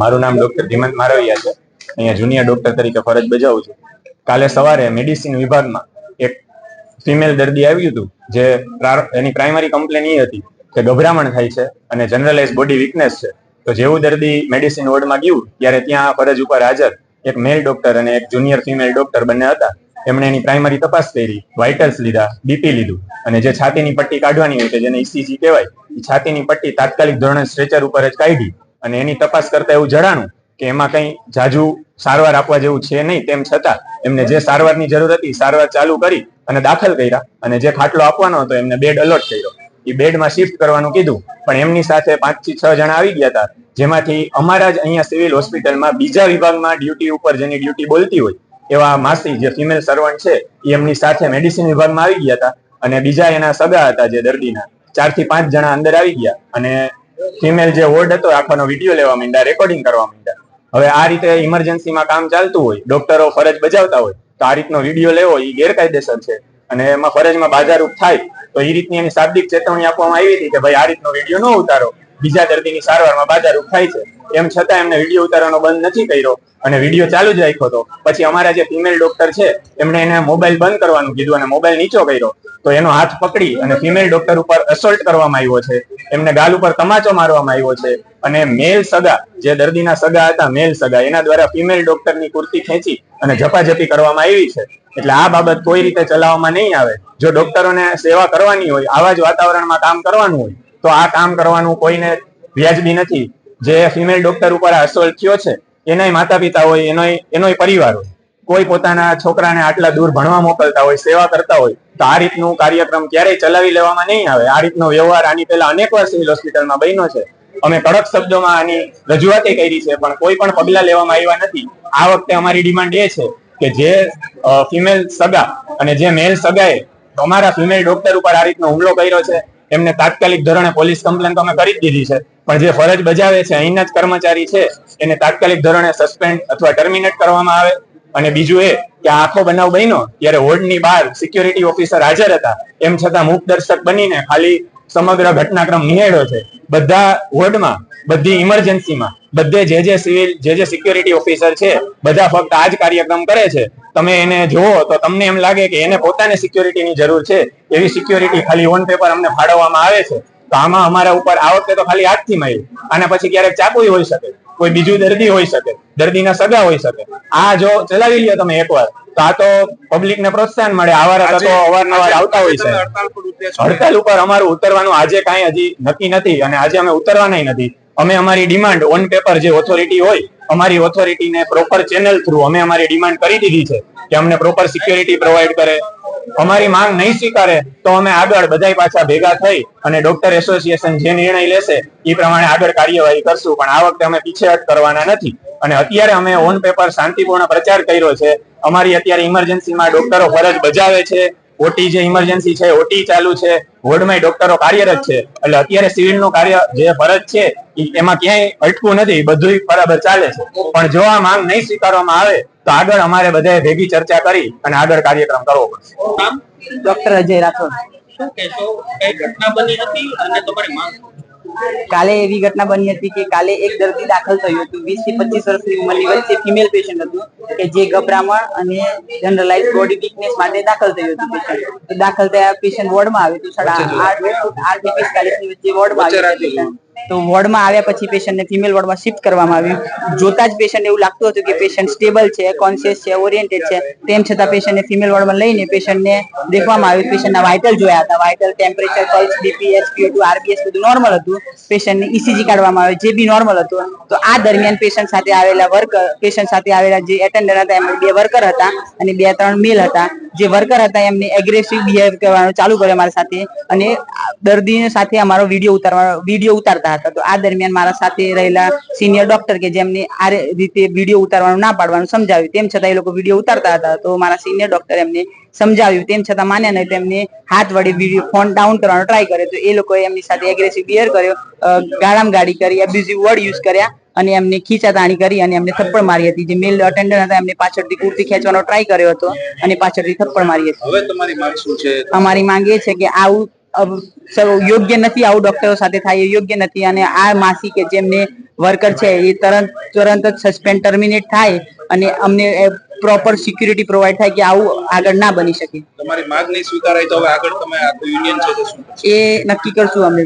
મારું નામ ડોક્ટર ધીમંત મારવિયા છે. અહીંયા જુનિયર ડોક્ટર તરીકે ફરજ બજાવું છું. કાલે સવારે મેડિસિન વિભાગમાં એક ફિમેલ દર્દી આવ્યું હતું, જે એની પ્રાઇમરી કમ્પ્લેન એ હતી કે ગભરામણ થાય છે અને જનરલાઇઝ બોડી વીકનેસ છે. તો જેવું દર્દી મેડિસિન વોર્ડમાં ગયું ત્યારે ત્યાં ફરજ ઉપર હાજર એક મેલ ડોક્ટર અને એક જુનિયર ફિમેલ ડોક્ટર બંને હતા. એમણે એની પ્રાઇમરી તપાસ કરી, વાઇટલ્સ લીધા, બીપી લીધું અને જે છાતીની પટ્ટી કાઢવાની હોય કે જેને ઇસીજી કહેવાય, એ છાતીની પટ્ટી તાત્કાલિક ધોરણે સ્ટ્રેચર ઉપર જ કાઢી અને એની તપાસ કરતા એવું જણાણું કે એમાં કંઈ જાજુ સારવાર આપવા જેવું છે નહીં. તેમ છતાં એમને જે સારવારની જરૂર હતી સારવાર ચાલુ કરી અને દાખલ કર્યા અને જે ખાટલો આપવાનો હતો એમને બેડ અલોટ કર્યો. એ બેડમાં શિફ્ટ કરવાનું કીધું, પણ એમની સાથે 5 થી 6 જણા આવી ગયા હતા, જેમાંથી અમારા જ અહીંયા સિવિલ હોસ્પિટલમાં બીજા વિભાગમાં ડ્યુટી ઉપર જેની ડ્યુટી બોલતી હોય એવા માસી જે ફિમેલ સર્વન્ટ છે એ એમની સાથે મેડિસિન વિભાગમાં આવી ગયા હતા અને બીજા એના સગા હતા જે દર્દીના 4 થી 5 જણા અંદર આવી ગયા અને ફિમેલ જે વોર્ડ હતો આખાનો વિડીયો લેવા માંડ્યા, રેકોર્ડિંગ કરવા માંડ્યા. હવે આ રીતે ઇમરજન્સીમાં કામ ચાલતું હોય, ડોક્ટરો ફરજ બજાવતા હોય, તો આ રીતનો વિડીયો લેવો એ ગેરકાયદેસર છે અને એમાં ફરજમાં બાધારૂપ થાય. તો એ રીતની એની શાબ્દિક ચેતવણી આપવામાં આવી હતી કે ભાઈ આ રીતનો વિડીયો ન ઉતારો, બીજા દર્દીની સારવારમાં બાધારૂપ થાય છે. એમ છતાં એમને વિડીયો ઉતારવાનો બંધ નથી કર્યો અને વિડીયો ચાલુ જ રાખ્યો હતો. પછી અમારા જે ફિમેલ ડોક્ટર છે એમણે એને મોબાઈલ બંધ કરવાનું કીધું અને મોબાઈલ નીચો કર્યો, તો એનો હાથ પકડી અને ફિમેલ ડોક્ટર ઉપર અસોલ્ટ કરવામાં આવ્યો છે. એમને ગાલ ઉપર તમાચો મારવામાં આવ્યો છે અને મેલ સગા જે દર્દીના સગા હતા, મેલ સગા, એના દ્વારા ફિમેલ ડોક્ટરની કુર્તી ખેંચી અને ઝપાઝપી કરવામાં આવી છે. એટલે આ બાબત કોઈ રીતે ચલાવવામાં નહીં આવે. જો ડોક્ટરોને સેવા કરવાની હોય, આવા જ વાતાવરણમાં કામ કરવાનું હોય, તો આ કામ કરવાનું કોઈને વ્યાજબી નથી. જે ફિમેલ ડોક્ટર ઉપર અસોલ્ટ થયો છે એનાય માતા પિતા હોય, એનોય પરિવાર હોય. કોઈ પોતાના છોકરાને આટલા દૂર ભણવા મોકલતા હોય, સેવા કરતા હોય, તો આ રીતનું કાર્યક્રમ ક્યારેય ચલાવી લેવામાં નહીં આવે. આ રીતનો વ્યવહાર આની પહેલા અનેક વાર સિવિલ હોસ્પિટલમાં બન્યો છે. અમે કડક શબ્દોમાં આની રજૂઆત કરી છે, પણ કોઈ પણ પગલા લેવામાં આવ્યા નથી. આ વખતે અમારી ડિમાન્ડ એ છે કે જે ફિમેલ સગા અને જે મેલ સગાએ અમારા ફિમેલ ડોક્ટર ઉપર આ રીતનો હુમલો કર્યો છે એમને તાત્કાલિક ધોરણે પોલીસ કમ્પ્લેન તો અમે કરી જ દીધી છે, પણ જે ફરજ બજાવે છે અહીંના જ કર્મચારી છે એને તાત્કાલિક ધોરણે સસ્પેન્ડ અથવા ટર્મિનેટ કરવામાં આવે. અને બીજું એ કે આખો બનાવ બન્યો ત્યારે વોર્ડની બહાર સિક્યોરિટી ઓફિસર હાજર હતા, એમ છતાં મૂક દર્શક બનીને ખાલી સમગ્ર ઘટનાક્રમ નિહાળ્યો છે. બધા વોર્ડમાં, બધી ઇમરજન્સીમાં, બધે જે સિવિલ જે સિક્યોરિટી ઓફિસર છે બધા ફક્ત આ જ કાર્યક્રમ કરે છે. તમે એને જુઓ તો તમને એમ લાગે કે એને પોતાને સિક્યોરિટીની જરૂર છે. એવી સિક્યોરિટી ખાલી ઓન પેપર અમને ફાળવવામાં આવે છે. તો આમાં અમારા ઉપર આ વખતે તો ખાલી હાથથી માર્યું, આના પછી ક્યારેક ચાકુય હોઈ શકે, કોઈ બીજું દર્દી હોઈ શકે, દર્દીના સગા હોઈ શકે. આ જો ચલાવી લ્યો તમે એકવાર તો આ તો પબ્લિકને પ્રોત્સાહન મળે. આવારા તત્વો અવારનવાર આવતા હોય છે. હડતાલ ઉપર અમારું ઉતરવાનું આજે કાંઈ હજી નક્કી નથી અને આજે અમે ઉતરવાના નથી. અમે અમારી ડિમાન્ડ ઓન પેપર જે ઓથોરિટી હોય, અમારી ઓથોરિટીને પ્રોપર ચેનલ થ્રુ અમે અમારી ડિમાન્ડ કરી દીધી છે કે અમને પ્રોપર સિક્યોરિટી પ્રોવાઈડ કરે. અમારી માંગ નહીં સ્વીકારે તો અમે આગળ બધાય પાછા ભેગા થઈ અને ડોક્ટર એસોસિએશન જે નિર્ણય લેશે એ પ્રમાણે આગળ કાર્યવાહી કરશું. પણ આ વખતે અમે પીછેહટ કરવાના નથી અને અત્યારે અમે ઓન પેપર શાંતિપૂર્ણ પ્રચાર કર્યો છે. અમારી અત્યારે ઇમરજન્સીમાં ડોક્ટરો ફરજ બજાવે છે. ઓટી જે ઇમરજન્સી છે, ઓટી ચાલુ છે, વોર્ડમાં ડોક્ટરો કાર્યરત છે. એટલે અત્યારે સિવિલનું કાર્ય જે ફરજ છે એમાં ક્યાંય અટકવું નથી, બધું બરાબર ચાલે છે. પણ જો આ માંગ નહીં સ્વીકારવામાં આવે તો આગળ અમારે બધાએ ભેગી ચર્ચા કરી અને આગળ કાર્યક્રમ કરવો પડશે. ડોક્ટર અજય રાઠોડ. શું કહેશો, કઈ ઘટના બની હતી અને તમારી માંગ? કાલે એવી ઘટના બની હતી કે કાલે એક દર્દી દાખલ થયું હતું, 20 થી 25 વર્ષની ઉંમરની વચ્ચે ફિમેલ પેશન્ટ હતું કે જે ગભરામણ અને જનરલાઇઝ બોડી વીકનેસ માટે દાખલ થયું હતું પેશન્ટ. તો દાખલ થયા પેશન્ટ વોર્ડમાં આવે તો 8:30 થી 45 ની વચ્ચે વોર્ડમાં આવ્યું. તો વોર્ડમાં આવ્યા પછી પેશન્ટને ફિમેલ વોર્ડમાં શિફ્ટ કરવામાં આવ્યું. જોતા જ પેશન્ટ એવું લાગતું હતું કે પેશન્ટ સ્ટેબલ છે, કોન્શિયસ છે, ઓરિએન્ટેડ છે. તેમ છતાં પેશન્ટને ફિમેલ વોર્ડમાં લઈને પેશન્ટને દેખવામાં આવ્યું. પેશન્ટના વાઇટલ જોયા હતા, vital, temperature, pulse, BP, SpO2, RBS બધું નોર્મલ હતું. પેશન્ટને ECG કાઢવામાં આવે જે બી નોર્મલ હતું. તો આ દરમિયાન પેશન્ટ સાથે આવેલા જે એટેન્ડર હતા એમાં 2 વર્કર હતા અને 2-3 મેલ હતા. જે વર્કર હતા એમને એગ્રેસિવ બિહેવ કરવાનું ચાલુ કર્યું અમારા સાથે અને દર્દીની સાથે અમારો વિડીયો ઉતારતા હતા. તો આ દરમિયાન મારા સાથે રહેલા સિનિયર ડોક્ટર કે જેમને આ રીતે વિડીયો ઉતારવાનું ના પાડવાનું સમજાવ્યું, તેમ છતાં એ લોકો વિડીયો ઉતારતા હતા. તો મારા સિનિયર ડોક્ટર એમને સમજાવ્યું, તેમ છતાં માન્યા નહીં. તેમને હાથ વડે વિડીયો ફોન ડાઉન કરવાનો ટ્રાય કર્યો. તો એ લોકોએ એમની સાથે એગ્રેસિવ બિહેવ કર્યો, ગાળામ ગાડી કરી, એબ્યુઝિવ વર્ડ યુઝ કર્યા અને એમને ખીચાતાણી કરી અને એમને થપ્પડ મારી હતી. જે મેલ અટેન્ડર હતા એમને પાછળથી કુર્તી ખેંચવાનો ટ્રાય કર્યો હતો અને પાછળથી થપ્પડ મારી હતી. હવે તમારી માંગ શું છે? અમારી માંગ એ છે કે આવું યોગ્ય નથી, આવું ડોક્ટરો સાથે થાય એ યોગ્ય નથી. અને આ માસી કે જેમને વર્કર છે એ તરત જ સસ્પેન્ડ ટર્મિનેટ થાય અને અમને પ્રોપર સિક્યુરિટી પ્રોવાઈડ થાય કે આવું આગળ ના બની શકે. તમારી માંગ નહીં સ્વીકારાય તો હવે આગળ તમે યુનિયન છે તે શું કરશો? એ નક્કી કરશું અમે.